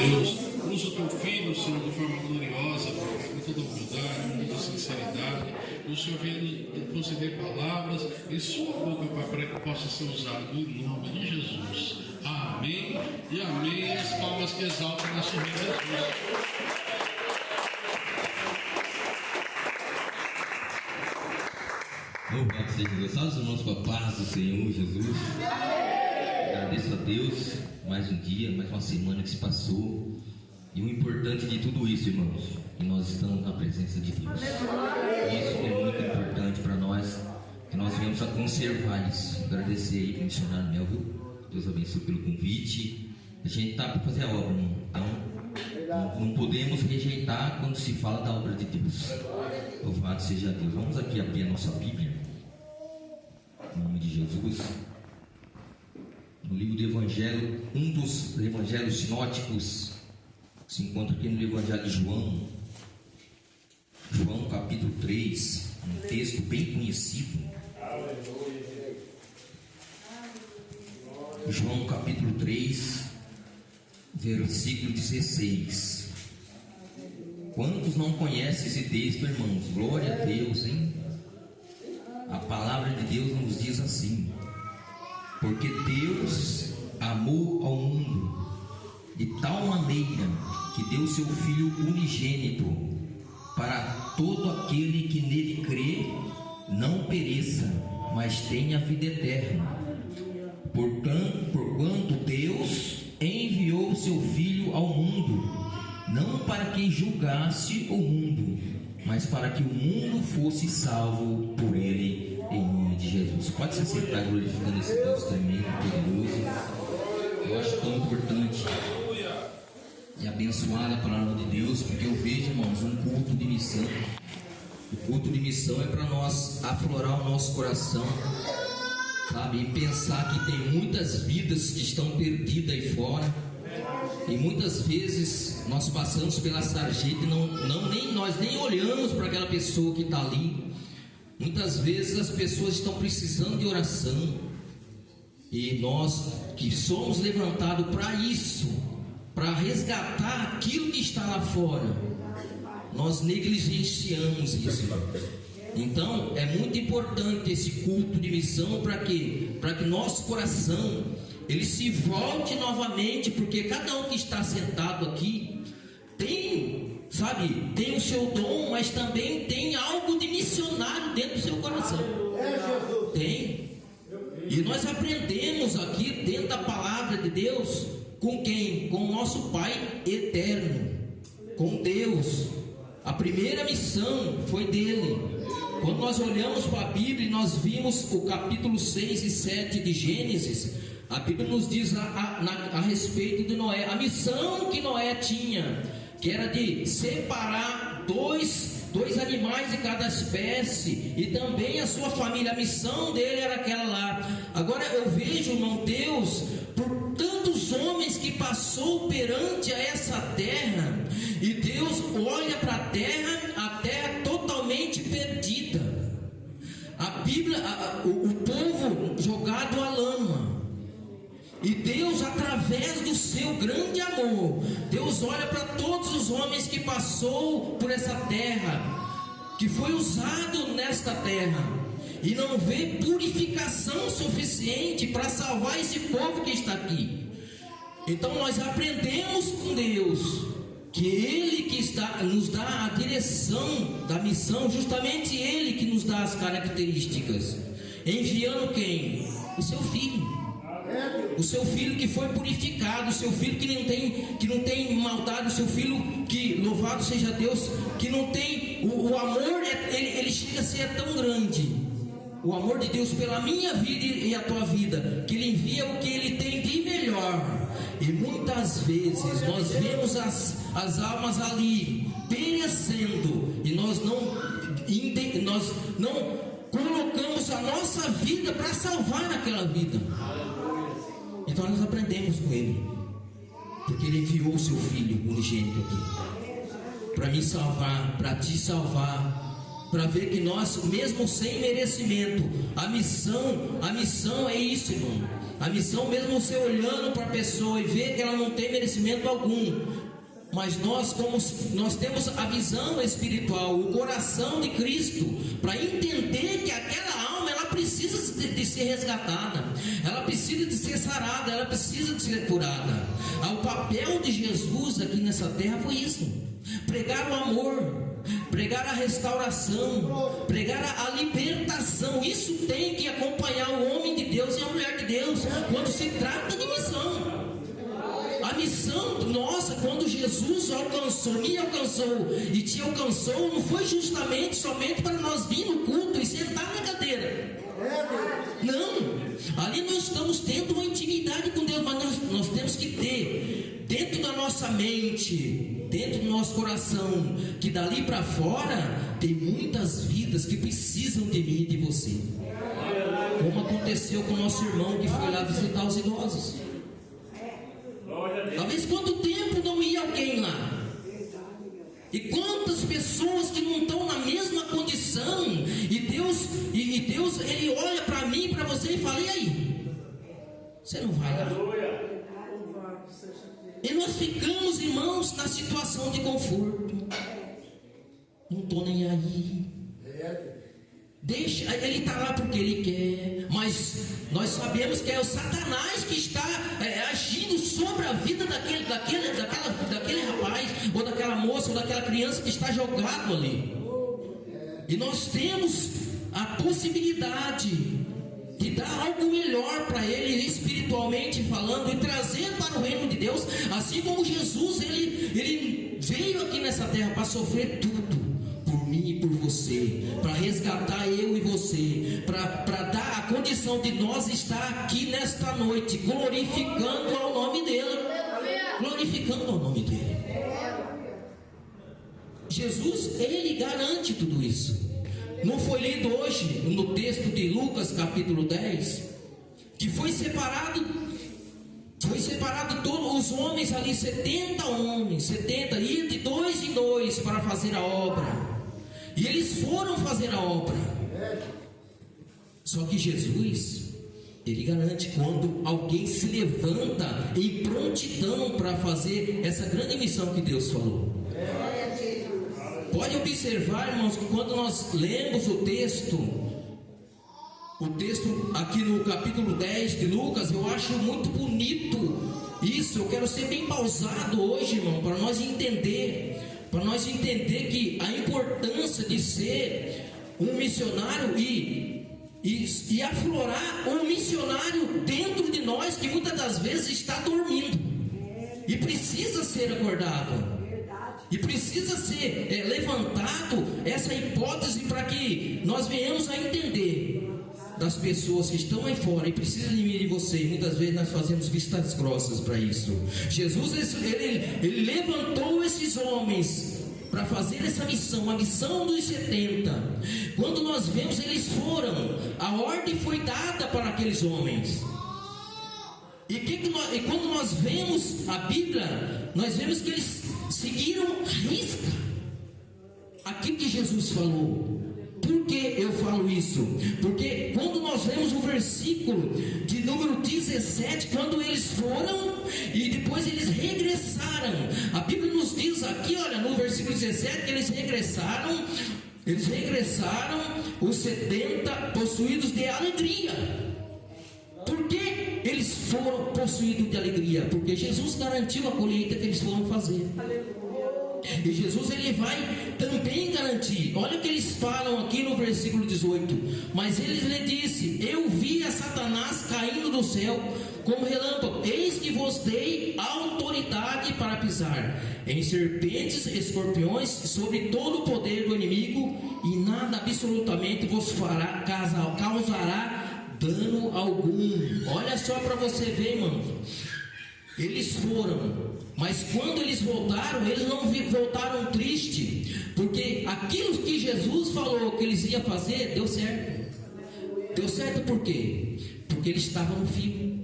Deus. Usa o teu filho, Senhor, de forma gloriosa, com toda humildade, com toda sinceridade. O Senhor venha conceder palavras em sua boca, Pai, para que possa ser usado em nome de Jesus. Amém e amém. As palmas que exaltam nosso Rei Jesus. Louvado seja Deus. Salve os irmãos com a paz do Senhor Jesus. Agradeço a Deus mais um dia, mais uma semana que se passou. E o importante de tudo isso, irmãos, que nós estamos na presença de Deus. Isso é muito importante para nós, que nós venhamos a conservar isso. Agradecer aí para o missionário Melville. Deus abençoe pelo convite. A gente está para fazer a obra, irmão. Então, não podemos rejeitar quando se fala da obra de Deus. Louvado seja Deus. Vamos aqui abrir a nossa Bíblia, em nome de Jesus, no livro do Evangelho, um dos evangelhos sinóticos, se encontra aqui no Evangelho de João. João capítulo 3, um texto bem conhecido. João capítulo 3, versículo 16. Quantos não conhecem esse texto, irmãos? Glória a Deus, hein? A palavra de Deus nos diz assim: porque Deus amou ao mundo de tal maneira que deu seu Filho unigênito, para todo aquele que nele crê não pereça, mas tenha vida eterna. Porquanto Deus enviou seu Filho ao mundo, não para que julgasse o mundo, mas para que o mundo fosse salvo por ele, em nome de Jesus. Pode se sentar glorificando esse Deus tremendo, poderoso. Eu acho tão importante e abençoada a palavra de Deus, porque eu vejo, irmãos, um culto de missão. O culto de missão é para nós aflorar o nosso coração, sabe, e pensar que tem muitas vidas que estão perdidas aí fora. E muitas vezes nós passamos pela sarjeta e nós nem olhamos para aquela pessoa que está ali. Muitas vezes as pessoas estão precisando de oração, e nós que somos levantados para isso, para resgatar aquilo que está lá fora, nós negligenciamos isso. Então é muito importante esse culto de missão. Para quê? Para que nosso coração ele se volte novamente, porque cada um que está sentado aqui tem, sabe, tem o seu dom, mas também tem algo de missionário dentro do seu coração. Tem. E nós aprendemos aqui dentro da palavra de Deus com quem? Com o nosso Pai eterno, com Deus. A primeira missão foi dele. Quando nós olhamos para a Bíblia e nós vimos o capítulo 6 e 7 de Gênesis, a Bíblia nos diz a respeito de Noé, a missão que Noé tinha, que era de separar dois animais de cada espécie, e também a sua família. A missão dele era aquela lá. Agora eu vejo, irmão, Deus, por tantos homens que passou perante a essa terra, e Deus olha para a terra totalmente perdida. A Bíblia, o povo jogado à lama. E Deus, através do seu grande amor, Deus olha para todos os homens que passou por essa terra, que foi usado nesta terra, e não vê purificação suficiente para salvar esse povo que está aqui. Então nós aprendemos com Deus que Ele que nos dá a direção da missão, justamente Ele que nos dá as características, enviando quem? O seu Filho. O seu filho que foi purificado, o seu filho que não tem maldade, o seu filho que, louvado seja Deus, que não tem o amor, ele chega a ser tão grande, o amor de Deus pela minha vida e a tua vida, que Ele envia o que Ele tem de melhor. E muitas vezes nós vemos as almas ali perecendo, e nós não colocamos a nossa vida para salvar aquela vida. Então nós aprendemos com Ele, porque Ele enviou o seu Filho unigênito aqui, para me salvar, para te salvar, para ver que nós, mesmo sem merecimento, a missão é isso, irmão. A missão, mesmo você olhando para a pessoa e ver que ela não tem merecimento algum, mas nós temos a visão espiritual, o coração de Cristo, para entender que aquela alma, ela precisa de ser resgatada, ela precisa de ser sarada, ela precisa de ser curada. O papel de Jesus aqui nessa terra foi isso: pregar o amor, pregar a restauração, pregar a libertação. Isso tem que acompanhar o homem de Deus e a mulher de Deus quando se trata de missão. A missão nossa, quando Jesus me alcançou e te alcançou, não foi justamente somente para nós vir no culto e sentar na cadeira. Não, ali nós estamos tendo uma intimidade com Deus, mas nós temos que ter dentro da nossa mente, dentro do nosso coração, que dali para fora tem muitas vidas que precisam de mim e de você, como aconteceu com o nosso irmão que foi lá visitar os idosos. Talvez quanto tempo não ia alguém lá? E quantas pessoas que não estão na mesma condição, e Deus ele olha para mim e para você e fala: e aí? Você não vai lá? E nós ficamos, irmãos, na situação de conforto. Não estou nem aí. Deixa, ele está lá porque ele quer, mas nós sabemos que é o Satanás que está agindo sobre a vida daquele rapaz, ou daquela moça, ou daquela criança que está jogado ali. E nós temos a possibilidade de dar algo melhor para ele, espiritualmente falando, e trazer para o reino de Deus, assim como Jesus, ele veio aqui nessa terra para sofrer tudo por mim e por você, para resgatar eu e você, para dar a condição de nós estar aqui nesta noite, glorificando ao nome dele, glorificando ao nome dele. Jesus, ele garante tudo isso. Não foi lido hoje no texto de Lucas capítulo 10, que foi separado todos os homens ali, 70 homens, 70, iam de 2 em 2 para fazer a obra. E eles foram fazer a obra. Só que Jesus, ele garante, quando alguém se levanta em prontidão para fazer essa grande missão que Deus falou. Pode observar, irmãos, que quando nós lemos o texto aqui no capítulo 10 de Lucas, eu acho muito bonito isso. Eu quero ser bem pausado hoje, irmão, para nós entender que a importância de ser um missionário e aflorar um missionário dentro de nós, que muitas das vezes está dormindo e precisa ser acordado. E precisa ser levantado essa hipótese, para que nós venhamos a entender das pessoas que estão aí fora e precisam de mim e de você. E muitas vezes nós fazemos vistas grossas para isso. Jesus, ele levantou esses homens para fazer essa missão, a missão dos 70. Quando nós vemos, eles foram, a ordem foi dada para aqueles homens. E quando nós vemos a Bíblia, nós vemos que eles seguiram à risca aquilo que Jesus falou. Por que eu falo isso? Porque quando nós vemos o versículo de número 17, quando eles foram e depois eles regressaram, a Bíblia nos diz aqui, olha, no versículo 17, que eles regressaram, os 70 possuídos de alegria. Por que eles foram possuídos de alegria? Porque Jesus garantiu a colheita que eles foram fazer. E Jesus, ele vai também garantir. Olha o que eles falam aqui no versículo 18. Mas ele lhe disse: eu vi a Satanás caindo do céu como relâmpago. Eis que vos dei autoridade para pisar em serpentes, escorpiões, sobre todo o poder do inimigo, e nada absolutamente vos causará dano algum. Olha só para você ver, irmão. Eles foram, mas quando eles voltaram, eles não voltaram tristes, porque aquilo que Jesus falou que eles iam fazer, deu certo. Deu certo por quê? Porque eles estavam no fio.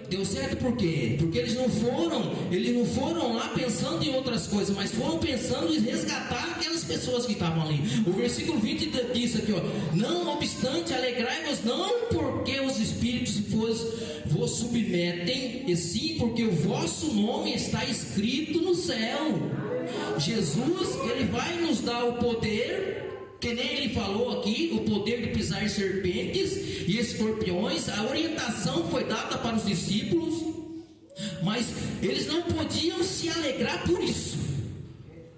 Deu certo por quê? Porque eles não foram lá pensando em outras coisas, mas foram pensando em resgatar aquelas pessoas que estavam ali. O versículo 20 diz aqui, ó: não obstante, alegrai-vos, não porque os espíritos vos submetem, e sim, porque o vosso nome está escrito no céu. Jesus, ele vai nos dar o poder, que nem ele falou aqui, o poder de pisar serpentes e escorpiões. A orientação foi dada para os discípulos, mas eles não podiam se alegrar por isso.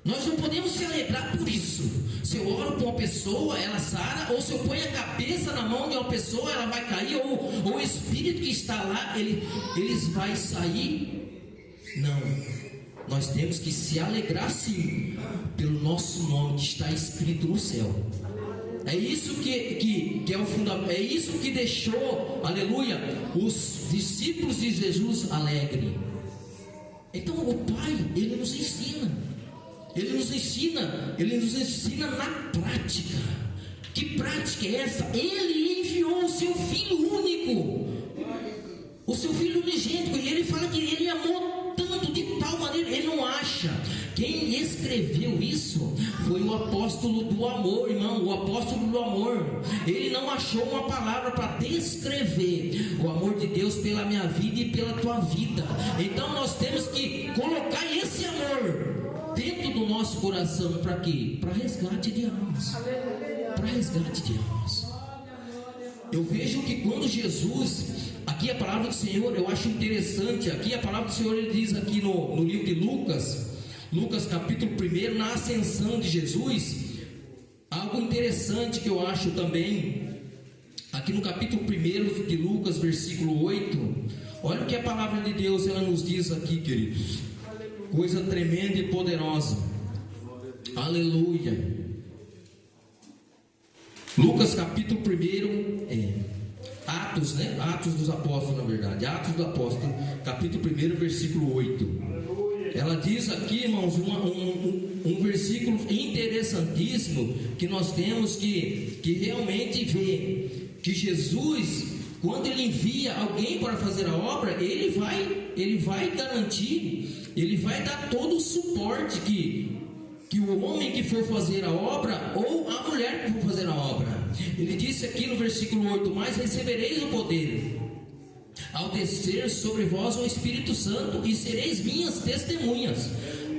Nós não podemos se alegrar por isso. Se eu oro por uma pessoa, ela sara, ou se eu ponho a cabeça na mão de uma pessoa, ela vai cair, ou o espírito que está lá, eles vai sair. Não, nós temos que se alegrar sim, pelo nosso nome que está escrito no céu. É isso que é o fundamento, é isso que deixou, aleluia, os discípulos de Jesus alegres. Então o Pai, Ele nos ensina. Ele nos ensina na prática. Que prática é essa? Ele enviou o seu Filho único, o seu Filho unigênito, e ele fala que ele amou tanto, de tal maneira, ele não acha. Quem escreveu isso foi o apóstolo do amor, irmão, o apóstolo do amor. Ele não achou uma palavra para descrever o amor de Deus pela minha vida e pela tua vida. Então nós temos que colocar esse amor dentro do nosso coração. Para quê? Para resgate de almas. Para resgate de almas. Eu vejo que quando Jesus, aqui a palavra do Senhor, eu acho interessante, aqui a palavra do Senhor, ele diz aqui no livro de Lucas capítulo 1, na ascensão de Jesus, algo interessante que eu acho também, aqui no capítulo 1 de Lucas, versículo 8, olha o que a palavra de Deus ela nos diz aqui, queridos. Coisa tremenda e poderosa. Aleluia. Lucas capítulo 1, Atos, né? Atos dos Apóstolos, na verdade. Atos dos Apóstolos, capítulo 1, versículo 8. Ela diz aqui, irmãos, um versículo interessantíssimo, que nós temos que realmente ver que Jesus, quando ele envia alguém para fazer a obra, ele vai garantir, ele vai dar todo o suporte que o homem que for fazer a obra, ou a mulher que for fazer a obra. Ele disse aqui no versículo 8: mas recebereis o poder ao descer sobre vós o Espírito Santo, e sereis minhas testemunhas,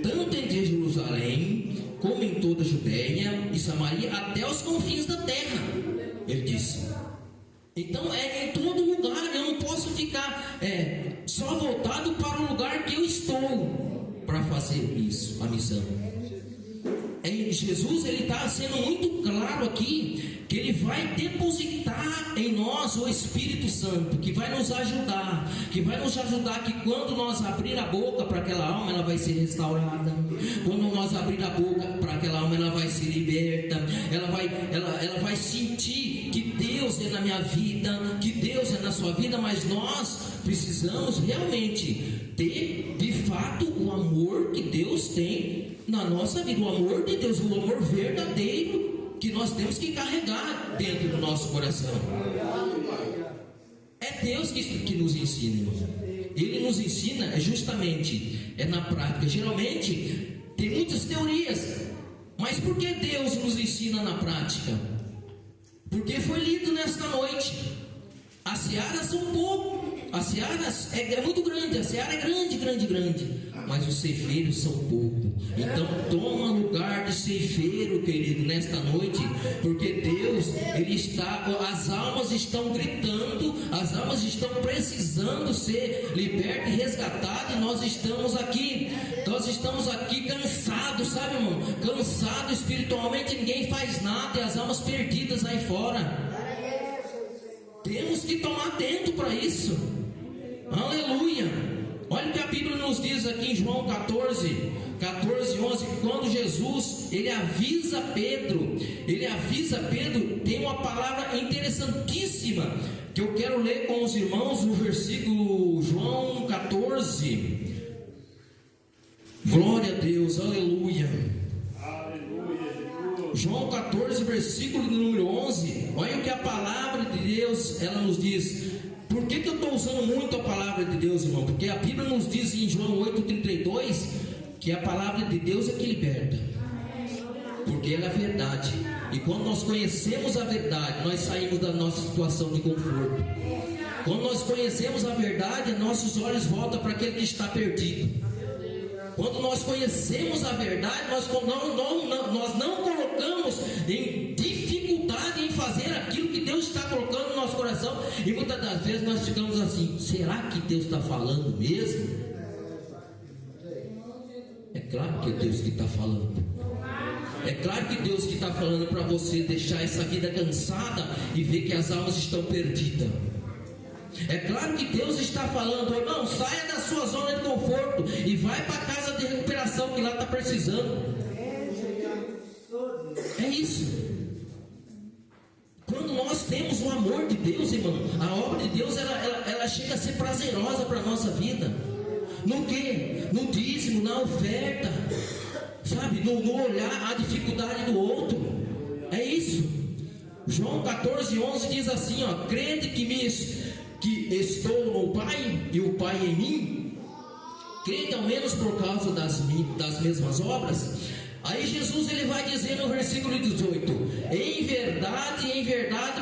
tanto em Jerusalém, como em toda a Judéia e Samaria, até os confins da terra. Ele disse. Então é em todo lugar. Eu não posso ficar só voltado para o lugar que eu estou para fazer isso, a missão. Jesus, ele está sendo muito claro aqui, que ele vai depositar em nós o Espírito Santo, que vai nos ajudar, que quando nós abrir a boca para aquela alma, ela vai ser restaurada. Quando nós abrir a boca para aquela alma, ela vai ser liberta. Ela vai sentir que Deus é na minha vida, que Deus é na sua vida. Mas nós precisamos realmente ter de fato o amor que Deus tem na nossa vida, o amor de Deus, o amor verdadeiro que nós temos que carregar dentro do nosso coração. É Deus que nos ensina, irmão. Ele nos ensina justamente na prática. Geralmente tem muitas teorias, mas por que Deus nos ensina na prática? Porque foi lido nesta noite. As searas são pouco, a seara é muito grande, a seara é grande, mas os ceifeiros são pouco. Então toma lugar de ceifeiro, querido, nesta noite, porque Deus, ele está, as almas estão gritando, as almas estão precisando ser libertas e resgatadas, e nós estamos aqui cansados, sabe, irmão? Cansado espiritualmente, ninguém faz nada, e as almas perdidas aí fora. Temos que tomar atento para isso. Aleluia. Olha o que a Bíblia nos diz aqui em João 14, 11, quando Jesus, ele avisa Pedro, tem uma palavra interessantíssima, que eu quero ler com os irmãos no versículo João 14, glória a Deus, aleluia. João 14, versículo número 11, olha o que a palavra de Deus, ela nos diz. Por que eu estou usando muito a palavra de Deus, irmão? Porque a Bíblia nos diz em João 8,32 que a palavra de Deus é que liberta, porque ela é a verdade, e quando nós conhecemos a verdade, nós saímos da nossa situação de conforto. Quando nós conhecemos a verdade, nossos olhos voltam para aquele que está perdido. Quando nós conhecemos a verdade, nós não colocamos em dificuldade em fazer aquilo que Deus está colocando no nosso coração. E muitas das vezes nós ficamos assim: será que Deus está falando mesmo? É claro que é Deus que está falando. É claro que Deus que está falando para você deixar essa vida cansada e ver que as almas estão perdidas. É claro que Deus está falando: irmão, saia da sua zona de conforto e vai para a casa de recuperação que lá está precisando. É isso. Quando nós temos o amor de Deus, irmão, a obra de Deus ela chega a ser prazerosa para a nossa vida. No quê? No dízimo, na oferta, sabe? No olhar a dificuldade do outro. É isso. João 14:11 diz assim, ó: crede que estou no Pai e o Pai em mim, crede ao menos por causa das mesmas obras. Aí Jesus ele vai dizer no versículo 18: em verdade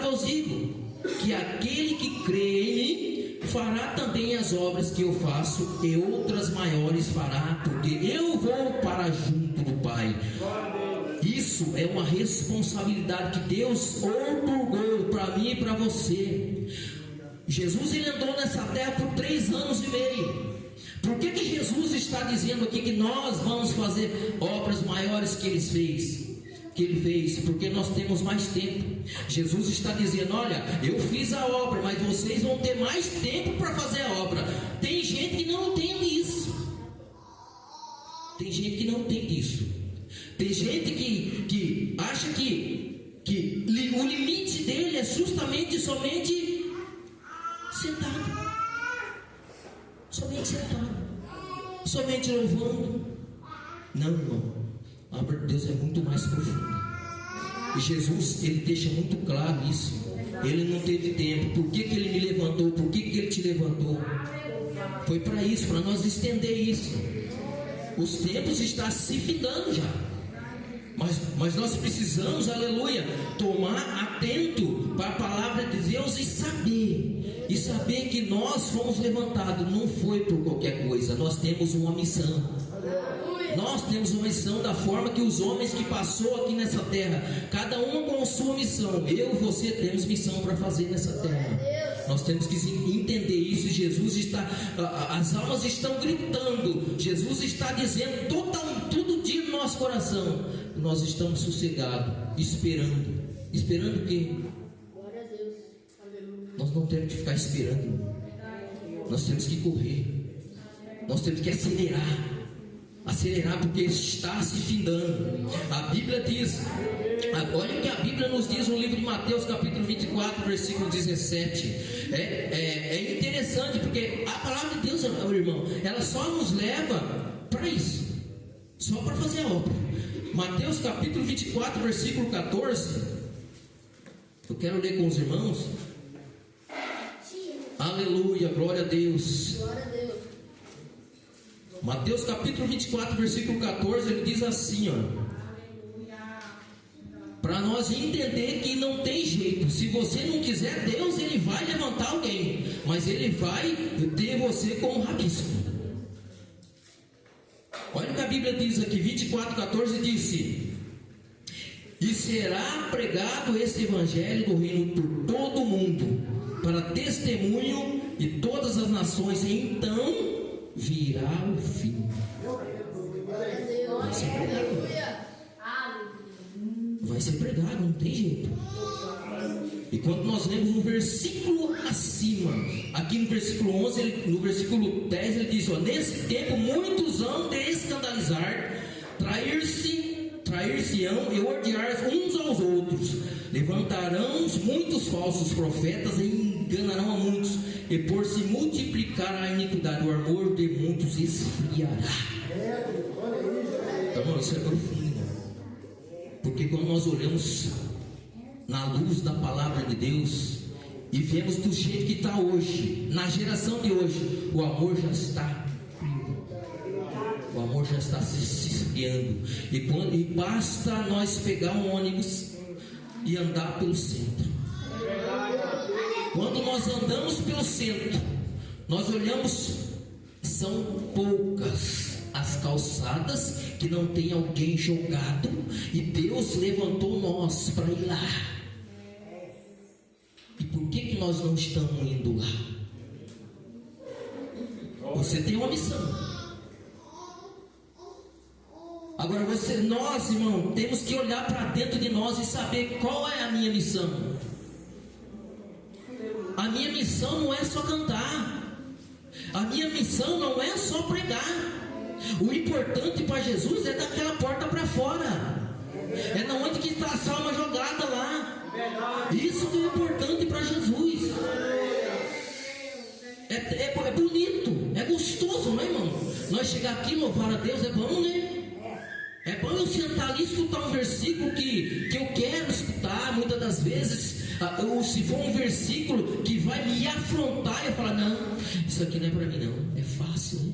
vos digo, que aquele que crê em mim fará também as obras que eu faço, e outras maiores fará, porque eu vou para junto do Pai. Isso é uma responsabilidade que Deus outorgou para mim e para você. Jesus ele andou nessa terra por 3 anos e meio. Por que Jesus está dizendo aqui que nós vamos fazer obras maiores que ele fez? Porque nós temos mais tempo. Jesus está dizendo: olha, eu fiz a obra, mas vocês vão ter mais tempo para fazer a obra. Tem gente que não entende isso. Tem gente que não entende isso. Tem gente que acha que o limite dele é justamente somente sentado, somente louvando. Não, irmão, a obra de Deus é muito mais profunda. E Jesus, ele deixa muito claro isso. Ele não teve tempo. Por que ele me levantou? Por que ele te levantou? Foi para isso, para nós estender isso. Os tempos estão se findando já. Mas nós precisamos, aleluia, tomar atento para a palavra de Deus e saber que nós fomos levantados, não foi por qualquer coisa. Nós temos uma missão. Nós temos uma missão da forma que os homens que passou aqui nessa terra, cada um com sua missão. Eu e você temos missão para fazer nessa terra. Nós temos que entender isso. Jesus está, as almas estão gritando. Jesus está dizendo todo dia no nosso coração. Nós estamos sossegados, esperando o quê? Glória a Deus. Aleluia. Nós não temos que ficar esperando. Nós temos que correr. Nós temos que acelerar, porque está se findando. A Bíblia diz, olha o que a Bíblia nos diz no livro de Mateus capítulo 24 versículo 17. É interessante, porque a palavra de Deus, meu irmão, ela só nos leva para isso, só para fazer a obra. Mateus capítulo 24 versículo 14. Eu quero ler com os irmãos. Aleluia, glória a Deus. Glória a Deus. Mateus capítulo 24 versículo 14, ele diz assim, ó: para nós entender que não tem jeito. Se você não quiser, Deus ele vai levantar alguém, mas ele vai ter você como rabisco. Olha o que a Bíblia diz aqui, 24:14 disse: e será pregado esse evangelho do reino por todo o mundo, para testemunho de todas as nações, e então virá o fim. Vai ser pregado, não tem jeito. E quando nós lemos um versículo acima, aqui no versículo 11, no versículo 10 ele diz, ó: nesse tempo muitos hão de escandalizar, trair-se-ão e odiar uns aos outros, levantarão muitos falsos profetas e enganarão a muitos, e por se multiplicar a iniquidade, o amor de muitos esfriará. Então, isso é profundo, porque quando nós olhamos na luz da palavra de Deus e vemos do jeito que está hoje, na geração de hoje, o amor já está se esfriando, e basta nós pegar um ônibus e andar pelo centro. Quando nós andamos pelo centro, nós olhamos, são poucas as calçadas que não tem alguém jogado, e Deus levantou nós para ir lá. E por que nós não estamos indo lá? Você tem uma missão. Agora nós, irmão, temos que olhar para dentro de nós e saber qual é a minha missão. A minha missão não é só cantar. A minha missão não é só pregar. O importante para Jesus é daquela porta para fora. É na onde que está a alma jogada lá. Isso que é importante para Jesus. É bonito, é gostoso, né, irmão? Nós chegar aqui, louvar a Deus, é bom, né? É bom eu sentar ali e escutar um versículo que eu quero escutar. Muitas das vezes, ou se for um versículo que vai me afrontar, eu falo, não, isso aqui não é para mim não, é fácil, né?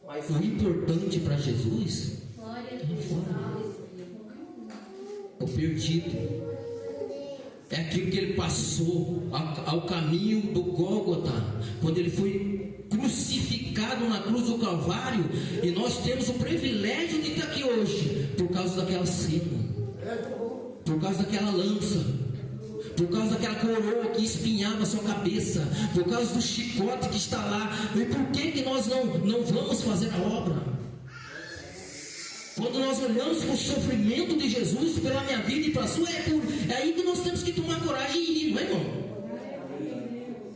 Mas o importante para Jesus é o perdido. É aquilo que ele passou ao caminho do Gólgota, quando ele foi crucificado na cruz do Calvário. E nós temos o privilégio de estar aqui hoje por causa daquela cena, por causa daquela lança, por causa daquela coroa que espinhava a sua cabeça, por causa do chicote que está lá. E por que nós não vamos fazer a obra? Quando nós olhamos para o sofrimento de Jesus pela minha vida e para a sua, é aí que nós temos que tomar coragem e ir, não é, irmão?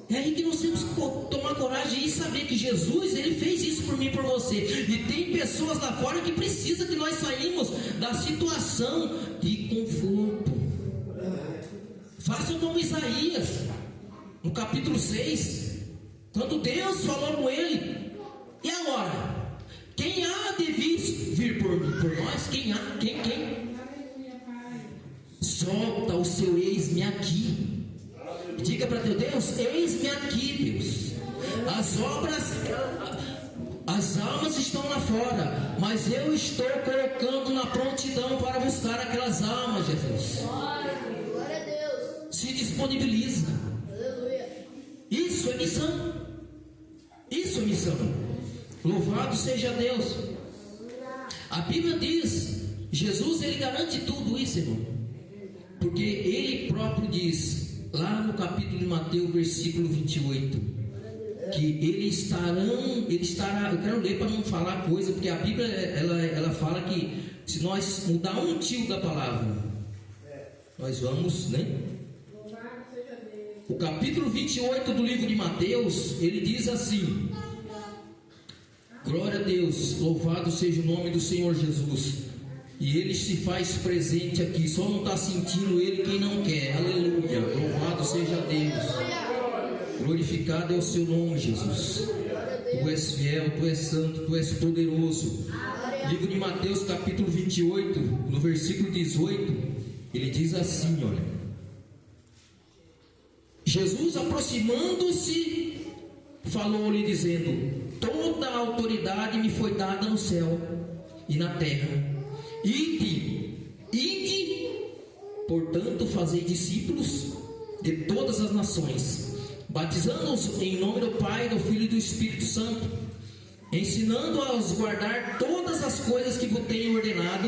É aí que nós temos que tomar coragem e saber que Jesus, ele fez isso por mim e por você. E tem pessoas lá fora que precisam que nós saímos da situação de conforto. Façam como Isaías, no capítulo 6, quando Deus falou com ele: e agora? Quem há de vir por nós? Quem? Solta o seu eis-me aqui. Diga para teu Deus: eis-me aqui, Deus. As almas estão lá fora, mas eu estou colocando na prontidão para buscar aquelas almas, Jesus. Glória a Deus. Se disponibiliza. Aleluia. Isso é missão. Isso é missão. Louvado seja Deus. A Bíblia diz, Jesus, ele garante tudo isso, irmão, porque ele próprio diz lá no capítulo de Mateus, versículo 28, que ele estará, eu quero ler para não falar coisa, porque a Bíblia ela fala que se nós mudar um tio da palavra, nós vamos, né? O capítulo 28 do livro de Mateus, ele diz assim: glória a Deus, louvado seja o nome do Senhor Jesus. E ele se faz presente aqui, só não está sentindo ele quem não quer. Aleluia, louvado seja Deus. Glorificado é o seu nome, Jesus. Tu és fiel, tu és santo, tu és poderoso. Livro de Mateus, capítulo 28, no versículo 18, ele diz assim, olha: Jesus, aproximando-se, falou-lhe dizendo: toda a autoridade me foi dada no céu e na terra. Ide, portanto, fazei discípulos de todas as nações, batizando-os em nome do Pai, do Filho e do Espírito Santo, ensinando-os a guardar todas as coisas que vos tenho ordenado,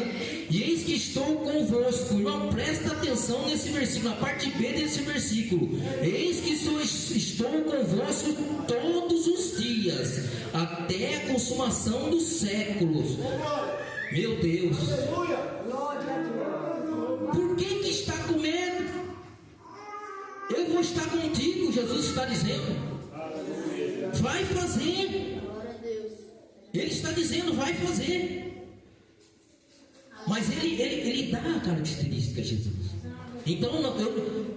e eis que estou convosco. Irmão, presta atenção nesse versículo, na parte B desse versículo: eis que estou convosco todos os dias, até a consumação dos séculos. Meu Deus, por que está com medo? Eu vou estar contigo, Jesus está dizendo. Vai fazer. Ele está dizendo, vai fazer. Mas ele dá a característica de Jesus. Então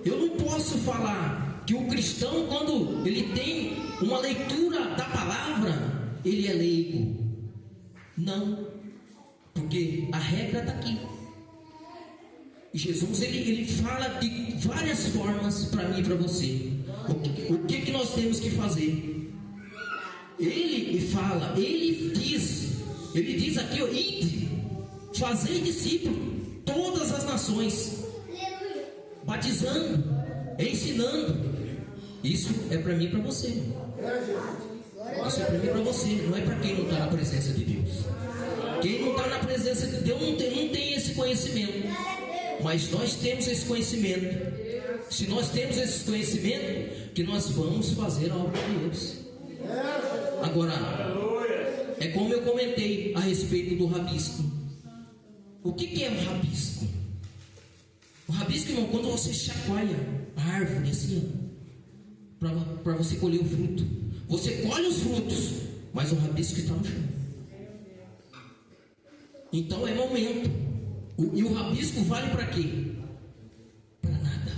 eu não posso falar que o cristão, quando ele tem uma leitura da palavra, ele é leigo. Não, porque a regra está aqui. Jesus ele fala de várias formas para mim e para você. O que nós temos que fazer? Ele fala, ele diz aqui, ó, ide, fazei discípulo todas as nações, batizando, ensinando. Isso é para mim e para você, irmão. Isso é para mim e para você, não é para quem não está na presença de Deus. Quem não está na presença de Deus não tem esse conhecimento. Mas nós temos esse conhecimento. Se nós temos esse conhecimento, que nós vamos fazer a obra de Deus. Agora, é como eu comentei a respeito do rabisco. O que é um rabisco? O rabisco, irmão, quando você chacoalha a árvore assim, para você colher o fruto. Você colhe os frutos, mas o rabisco está no chão. Então é momento. E o rabisco vale para quê? Para nada.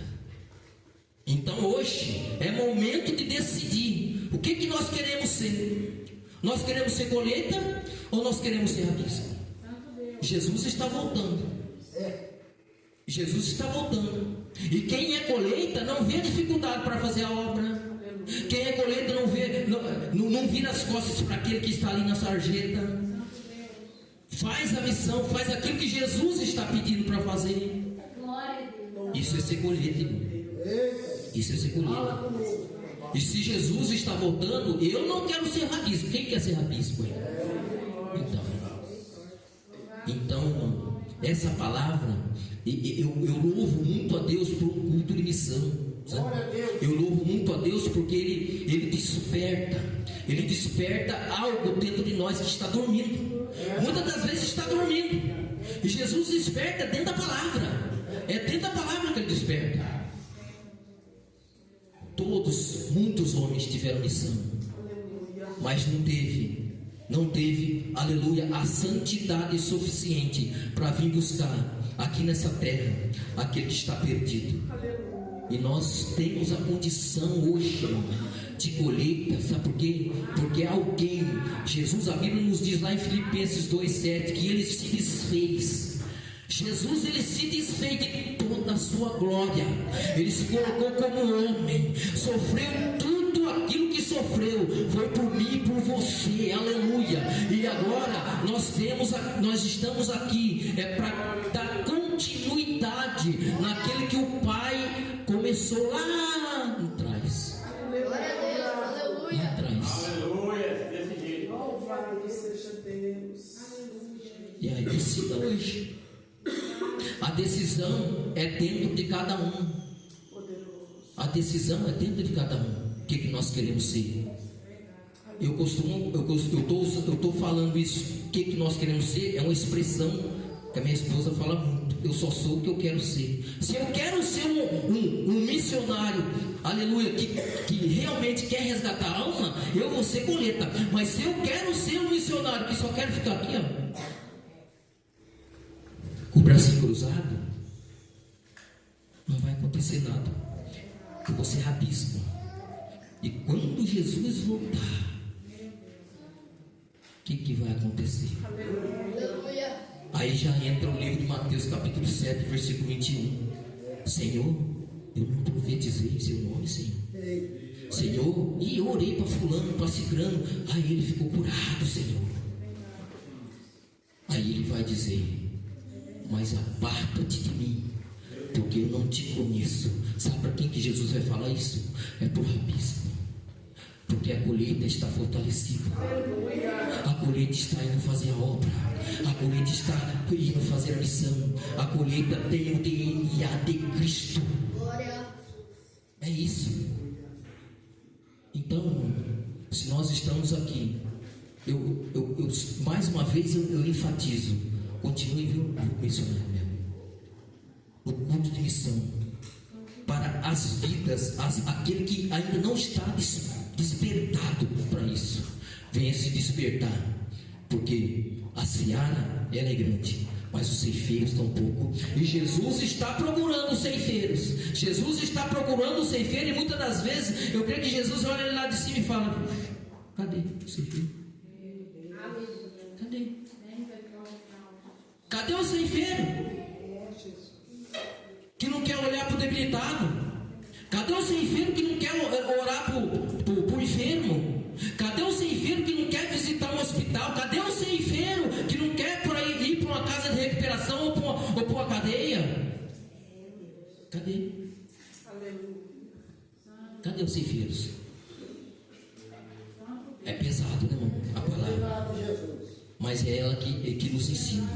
Então hoje é momento de decidir o que nós queremos ser. Nós queremos ser colheita ou nós queremos ser rabisco? Jesus está voltando. Jesus está voltando. E quem é colheita não vê dificuldade para fazer a obra. Quem é colheita não vira as costas para aquele que está ali na sarjeta. Faz a missão, faz aquilo que Jesus está pedindo para fazer. Isso é ser colheita, irmão. Isso é ser colheita. E se Jesus está voltando, eu não quero ser rabisco. Quem quer ser rabisco? Então, essa palavra, eu louvo muito a Deus por um culto de missão. Eu louvo muito a Deus porque Ele desperta algo dentro de nós que está dormindo. Muitas das vezes está dormindo. E Jesus desperta dentro da palavra. É dentro da palavra que Ele desperta. Muitos homens tiveram missão, mas não teve, aleluia, a santidade suficiente para vir buscar aqui nessa terra aquele que está perdido. E nós temos a condição hoje de colheita, sabe por quê? Porque alguém, Jesus, a Bíblia nos diz lá em Filipenses 2,7 que Ele se desfez. Jesus, Ele se desfez de toda a sua glória. Ele se colocou como homem, sofreu tudo aquilo que sofreu, foi por mim e por você, aleluia. E agora nós estamos aqui para dar continuidade naquele que o Pai começou lá atrás. Glória a Deus, aleluia. Lá atrás. Aleluia, desse jeito. Louvado seja Deus. E aí decida hoje. A decisão é dentro de cada um. A decisão é dentro de cada um. O que nós queremos ser? Eu estou falando isso. O que nós queremos ser é uma expressão que a minha esposa fala muito. Eu só sou o que eu quero ser. Se eu quero ser um missionário, aleluia, que realmente quer resgatar a alma, eu vou ser colheita. Mas se eu quero ser um missionário que só quero ficar aqui, com o bracinho cruzado, não vai acontecer nada. Eu vou ser rabisco. E quando Jesus voltar, o que vai acontecer? Aleluia. Aí já entra o livro de Mateus capítulo 7, versículo 21. Senhor, eu não profetizei em seu nome, Senhor. Senhor, e eu orei para fulano, para cicrano, aí ele ficou curado, Senhor. Aí ele vai dizer: mas aparta-te de mim, porque eu não te conheço. Sabe para quem que Jesus vai falar isso? É para o rabisco. Porque a colheita está fortalecida. A colheita está indo fazer a obra. A colheita está indo fazer a missão. A colheita tem o DNA de Cristo. Glória. É isso. Então, se nós estamos aqui, eu mais uma vez eu enfatizo. Continue, viu, missionário mesmo. O culto de missão para as vidas, aquele que ainda não está despertado para isso, venha se despertar, porque a seara ela é grande, mas os ceifeiros estão pouco, e Jesus está procurando os ceifeiros. Jesus está procurando os ceifeiros, e muitas das vezes eu creio que Jesus olha lá de cima e fala: cadê o ceifeiro? Cadê? Cadê o ceifeiro que não quer olhar para o debilitado? Cadê o ceifeiro que não quer orar para o enfermo? Cadê o ceifeiro que não quer visitar um hospital? Cadê o ceifeiro que não quer ir para uma casa de recuperação ou para uma cadeia? Cadê? Cadê os ceifeiros? É pesado, né, irmão? A palavra. Mas é ela que nos ensina.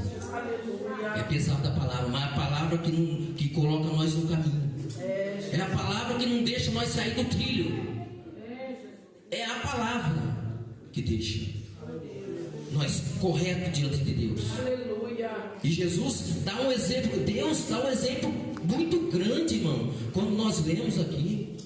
É pesada a palavra, mas é a palavra que coloca nós no caminho. É a palavra que não deixa nós sair do trilho. É a palavra que deixa nós corretos diante de Deus. E Jesus dá um exemplo, Deus dá um exemplo muito grande, irmão, quando nós lemos aqui.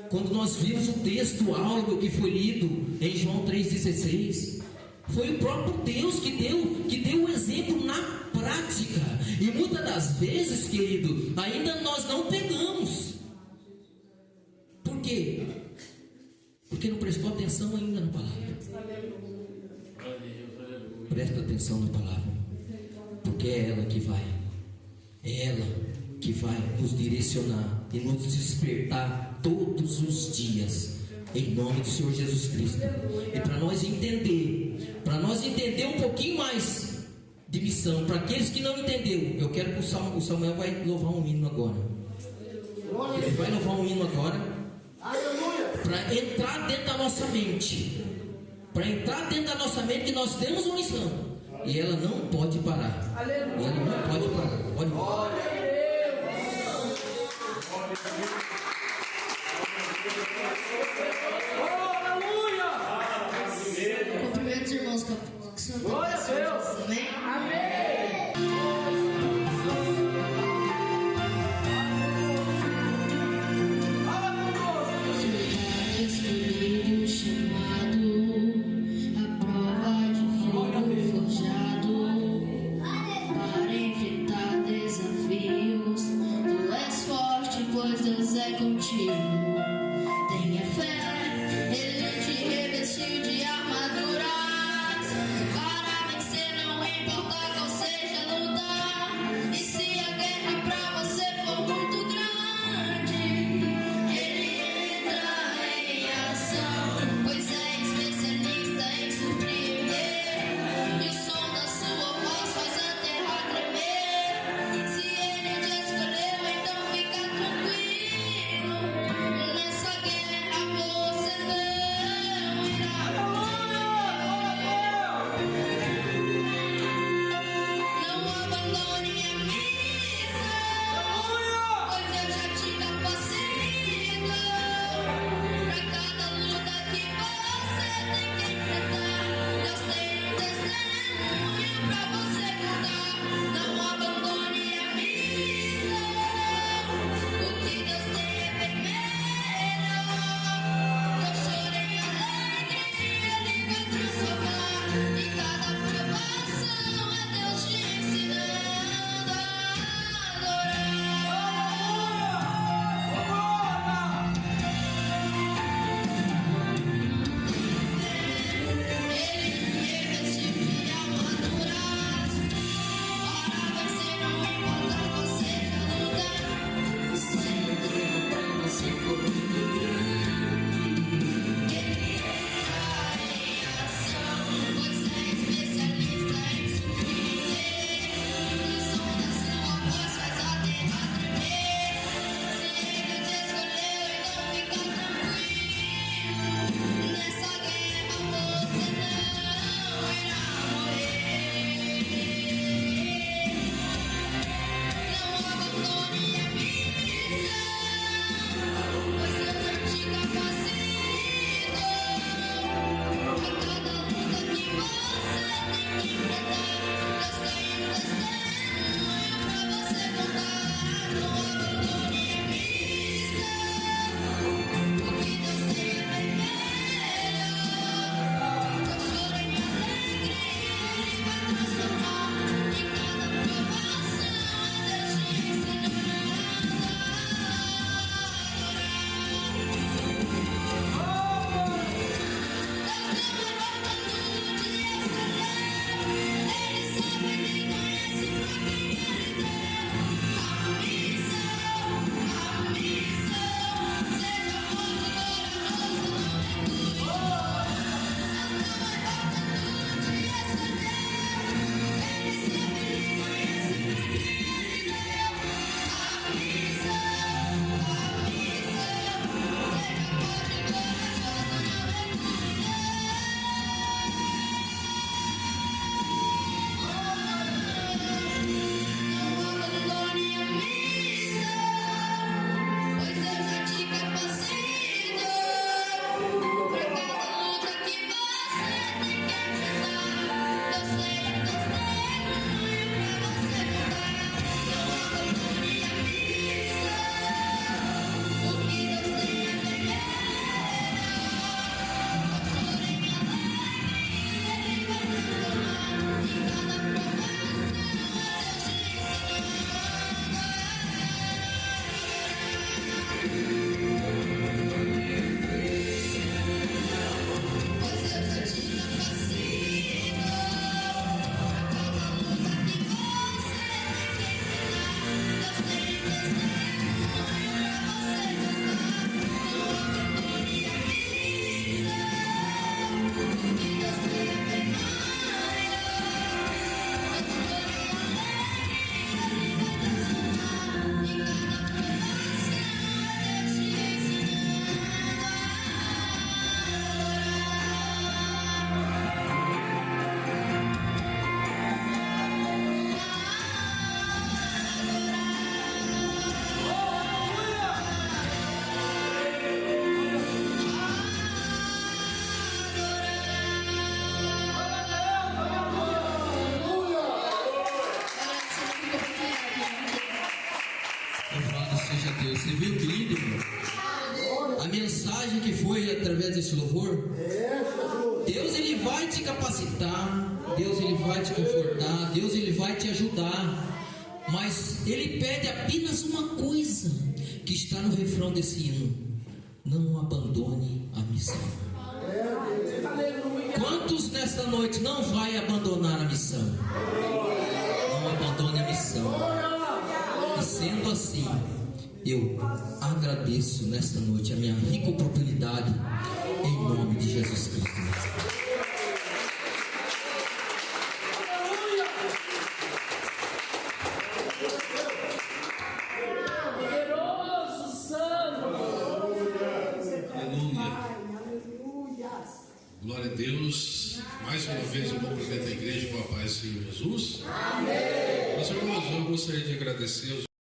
Quando nós vimos o texto áureo que foi lido em João 3,16, foi o próprio Deus que deu o exemplo na prática. E muitas das vezes, querido, ainda nós não pegamos. Por quê? Porque não prestou atenção ainda na palavra. Presta atenção na palavra, porque é ela que vai. É ela que vai nos direcionar e nos despertar todos os dias, em nome do Senhor Jesus Cristo. E para nós entender um pouquinho mais de missão, para aqueles que não entenderam, eu quero que o Samuel vai louvar um hino agora. Ele vai louvar um hino agora, para entrar dentro da nossa mente, que nós temos uma missão, e ela não pode parar. Ela não pode parar. Pode parar. Cumprimento os irmãos que são Glória a Deus. Amém? Amém. Escolhido, chamado, a prova de fogo forjado, para enfrentar desafios. Tu és forte, pois Deus é contigo. Tenha fé, Ele te revestiu de armaduras para vencer. Você viu que lindo, irmão? A mensagem que foi através desse louvor. Deus, ele vai te capacitar. Deus, ele vai te confortar. Deus, ele vai te ajudar. Mas ele pede apenas uma coisa, que está no refrão desse hino: não abandone a missão. Quantos nesta noite não vai abandonar a missão? Não abandone a missão. E sendo assim, eu agradeço nesta noite a minha rica oportunidade, em nome de Jesus Cristo. Glória a Deus. Mais uma vez eu cumprimento a igreja com a paz do Senhor Jesus. Amém. Meus irmãos, eu gostaria de agradecer aos